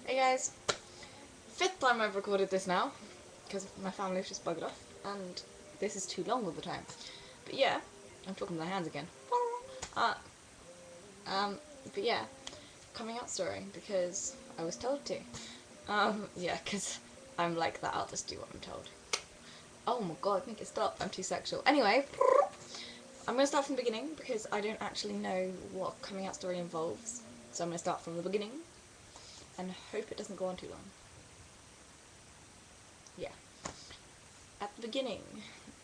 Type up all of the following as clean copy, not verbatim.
Hey guys, fifth time I've recorded this now, because my family's just buggered off, and this is too long all the time. But yeah, I'm talking with my hands again. Uh, but yeah, coming out story, because I was told to. Yeah, because I'm like that, I'll just do what I'm told. Oh my god, make it stop, I'm too sexual. Anyway, I'm going to start from the beginning, because I don't actually know what coming out story involves. So I'm going to start from the beginning, and hope it doesn't go on too long. Yeah. At the beginning,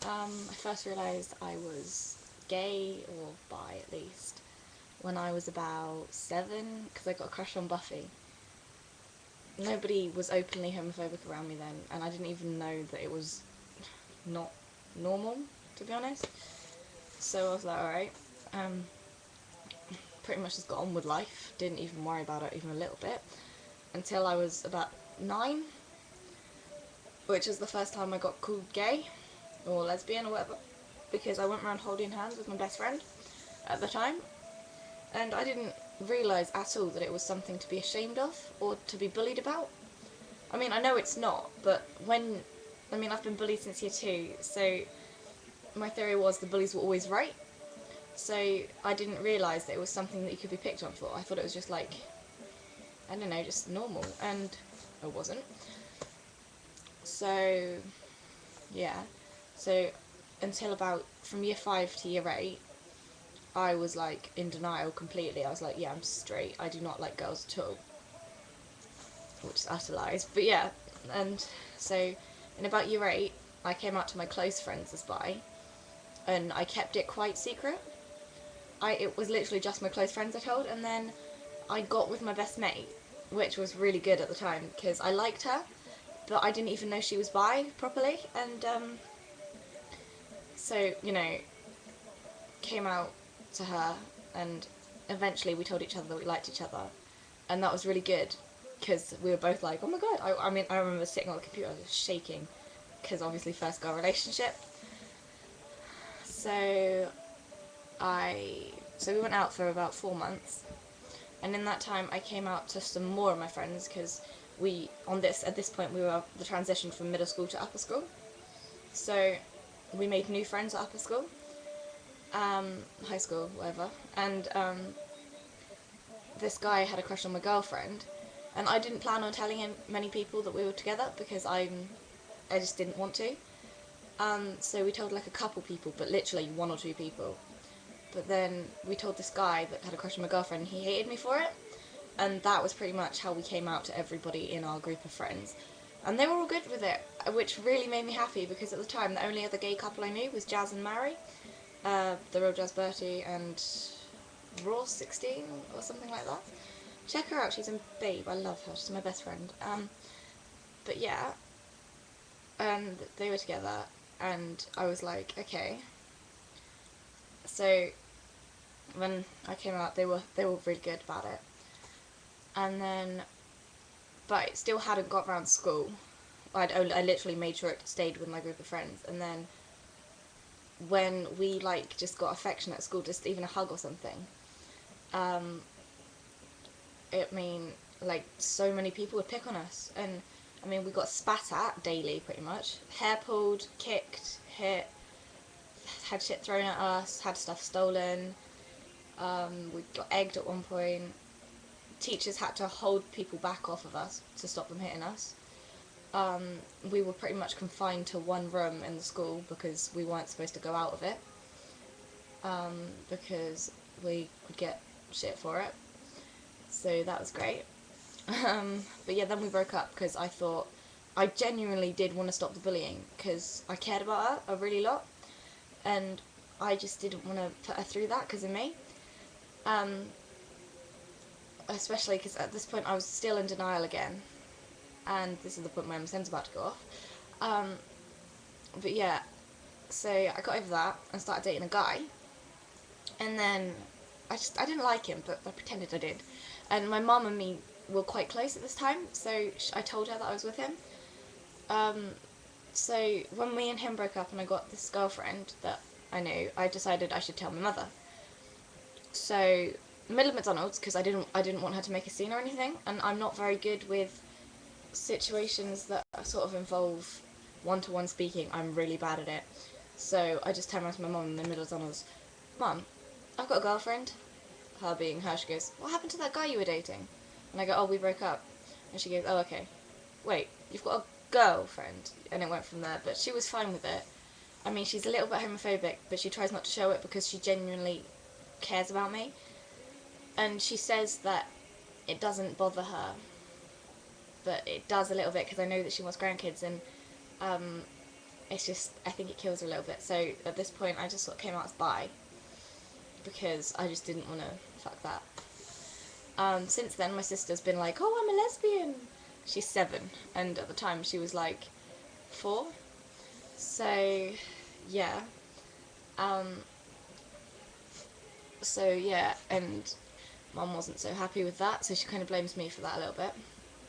I first realised I was gay, or bi at least, when I was about 7, because I got a crush on Buffy. Nobody was openly homophobic around me then, and I didn't even know that it was not normal, to be honest. So I was like, alright, pretty much just got on with life, didn't even worry about it even a little bit, until I was about 9, which was the first time I got called gay, or lesbian, or whatever, because I went around holding hands with my best friend at the time, and I didn't realise at all that it was something to be ashamed of, or to be bullied about. I mean, I know it's not, but I've been bullied since year 2, so my theory was the bullies were always right, so I didn't realise that it was something that you could be picked on for. I thought it was just like, I don't know, just normal, and it wasn't. So, yeah. So, until about, from year 5 to year 8, I was like in denial completely. I was like, yeah, I'm straight, I do not like girls at all. Which is utter lies. But yeah, and so in about year 8, I came out to my close friends as bi, and I kept it quite secret. It was literally just my close friends I told, and then I got with my best mate, which was really good at the time, because I liked her, but I didn't even know she was bi properly, and so, you know, came out to her, and eventually we told each other that we liked each other, and that was really good, because we were both like, oh my god. I mean, I remember sitting on the computer, I was shaking, because obviously first girl relationship. So we went out for about 4 months, and in that time I came out to some more of my friends, because at this point we were the transition from middle school to upper school, so we made new friends at upper school, high school, whatever, and this guy had a crush on my girlfriend, and I didn't plan on telling him many people that we were together, because I just didn't want to. So we told like a couple people, but literally 1 or 2 people. But then we told this guy that had a crush on my girlfriend, and he hated me for it, and that was pretty much how we came out to everybody in our group of friends. And they were all good with it, which really made me happy, because at the time the only other gay couple I knew was Jazz and Mary, the real Jazz Bertie and Raw 16 or something like that. Check her out, she's a babe, I love her, she's my best friend. But yeah, and they were together, and I was like, okay. So when I came out, they were really good about it. And then, but it still hadn't got around school. I literally made sure it stayed with my group of friends, and then when we like just got affection at school, just even a hug or something, like so many people would pick on us, and I mean, we got spat at daily pretty much, hair pulled, kicked, hit, had shit thrown at us, had stuff stolen, we got egged at one point, teachers had to hold people back off of us to stop them hitting us. We were pretty much confined to one room in the school, because we weren't supposed to go out of it, because we could get shit for it, so that was great. But yeah, then we broke up, because I genuinely did want to stop the bullying, because I cared about her a really lot, and I just didn't want to put her through that because of me. Especially because at this point I was still in denial again, and this is the point my MSN's about to go off. But yeah, so I got over that and started dating a guy, and then I didn't like him, but I pretended I did, and my mum and me were quite close at this time, so I told her that I was with him. So when me and him broke up and I got this girlfriend that I knew, I decided I should tell my mother. So middle of McDonald's, because I didn't want her to make a scene or anything, and I'm not very good with situations that sort of involve one-to-one speaking. I'm really bad at it. So I just turned around to my mum in the middle of McDonald's. Mum, I've got a girlfriend. Her being her, she goes, what happened to that guy you were dating? And I go, oh, we broke up. And she goes, oh, okay. Wait, you've got a girlfriend? And it went from there, but she was fine with it. I mean, she's a little bit homophobic, but she tries not to show it because she genuinely cares about me. And she says that it doesn't bother her, but it does a little bit because I know that she wants grandkids, and it's just, I think it kills her a little bit. So at this point, I just sort of came out as bi, because I just didn't want to fuck that. Since then, my sister's been like, oh, I'm a lesbian. She's 7, and at the time she was like 4. So, yeah. And Mum wasn't so happy with that, so she kind of blames me for that a little bit,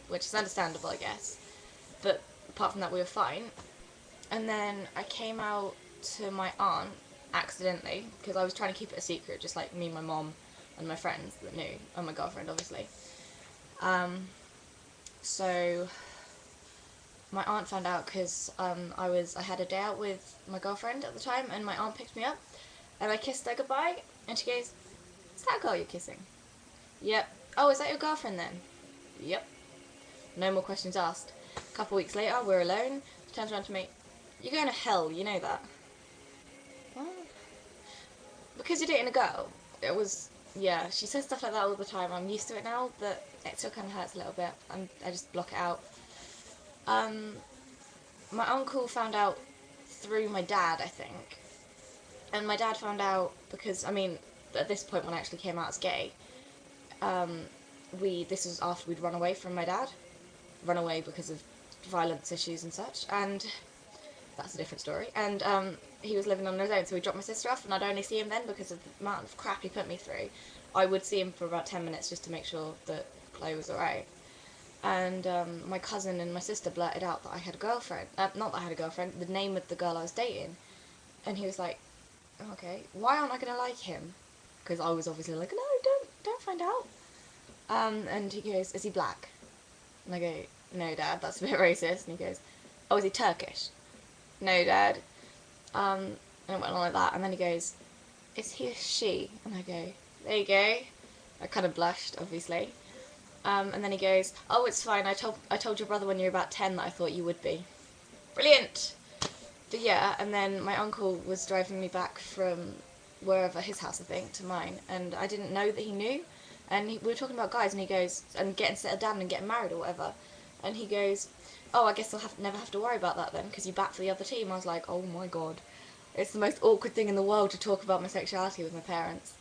which is understandable, I guess. But apart from that, we were fine. And then I came out to my aunt accidentally, because I was trying to keep it a secret, just like me, my mom, and my friends that knew, and my girlfriend, obviously. So my aunt found out because I had a day out with my girlfriend at the time, and my aunt picked me up, and I kissed her goodbye, and she goes, is that a girl you're kissing? Yep. Oh, is that your girlfriend then? Yep. No more questions asked. A couple weeks later, we're alone. She turns around to me, you're going to hell, you know that? What? Because you're dating a girl. It was, yeah, she says stuff like that all the time. I'm used to it now, but it still kind of hurts a little bit. I just block it out. My uncle found out through my dad, I think. And my dad found out because, I mean, at this point when I actually came out as gay, this was after we'd run away from my dad. Run away because of violence issues and such, and that's a different story. And he was living on his own, so we dropped my sister off, and I'd only see him then because of the amount of crap he put me through. I would see him for about 10 minutes just to make sure that Chloe was alright. And my cousin and my sister blurted out that I had a girlfriend. Not that I had a girlfriend, the name of the girl I was dating. And he was like, okay, why aren't I going to like him? Because I was obviously like, no, don't find out. And he goes, is he black? And I go, no, Dad, that's a bit racist. And he goes, oh, is he Turkish? No, Dad. And it went on like that. And then he goes, is he a she? And I go, there you go. I kind of blushed, obviously. And then he goes, oh, it's fine. I told your brother when you were about 10 that I thought you would be. Brilliant! But yeah, and then my uncle was driving me back from wherever, his house, I think, to mine. And I didn't know that he knew. And we were talking about guys, and he goes, and getting settled down and getting married or whatever. And he goes, oh, I guess I'll never have to worry about that then, because you bat for the other team. I was like, oh my god. It's the most awkward thing in the world to talk about my sexuality with my parents.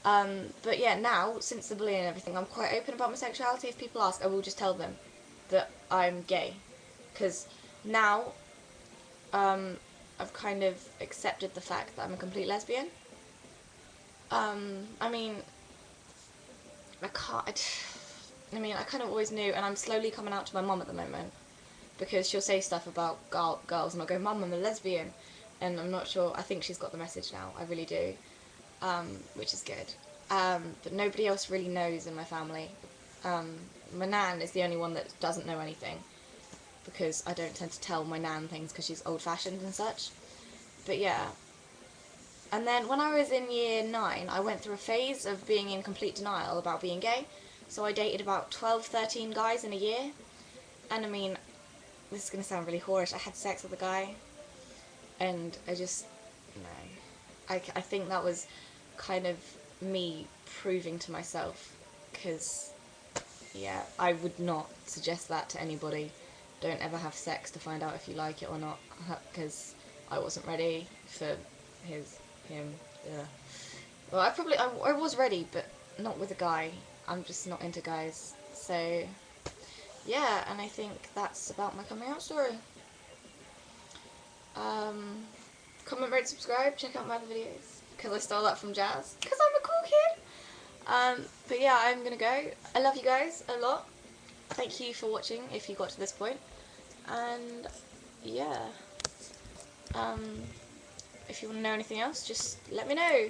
But yeah, now, since the bullying and everything, I'm quite open about my sexuality. If people ask, I will just tell them that I'm gay. Because now, I've kind of accepted the fact that I'm a complete lesbian. I mean, I kind of always knew, and I'm slowly coming out to my mum at the moment, because she'll say stuff about girls, and I'll go, Mum, I'm a lesbian, and I'm not sure, I think she's got the message now, I really do, which is good, but nobody else really knows in my family. My nan is the only one that doesn't know anything, because I don't tend to tell my nan things, because she's old-fashioned and such, but yeah. And then when I was in year 9, I went through a phase of being in complete denial about being gay. So I dated about 12, 13 guys in a year. And I mean, this is going to sound really whorish, I had sex with a guy. And I just, no. I think that was kind of me proving to myself. Because, yeah, I would not suggest that to anybody. Don't ever have sex to find out if you like it or not. Because I wasn't ready for him, yeah. Well, I was ready, but not with a guy. I'm just not into guys. So, yeah, and I think that's about my coming out story. Comment, rate, subscribe, check out my other videos, because I stole that from Jazz, because I'm a cool kid. But yeah, I'm gonna go. I love you guys a lot. Thank you for watching, if you got to this point. And, yeah. If you want to know anything else, just let me know.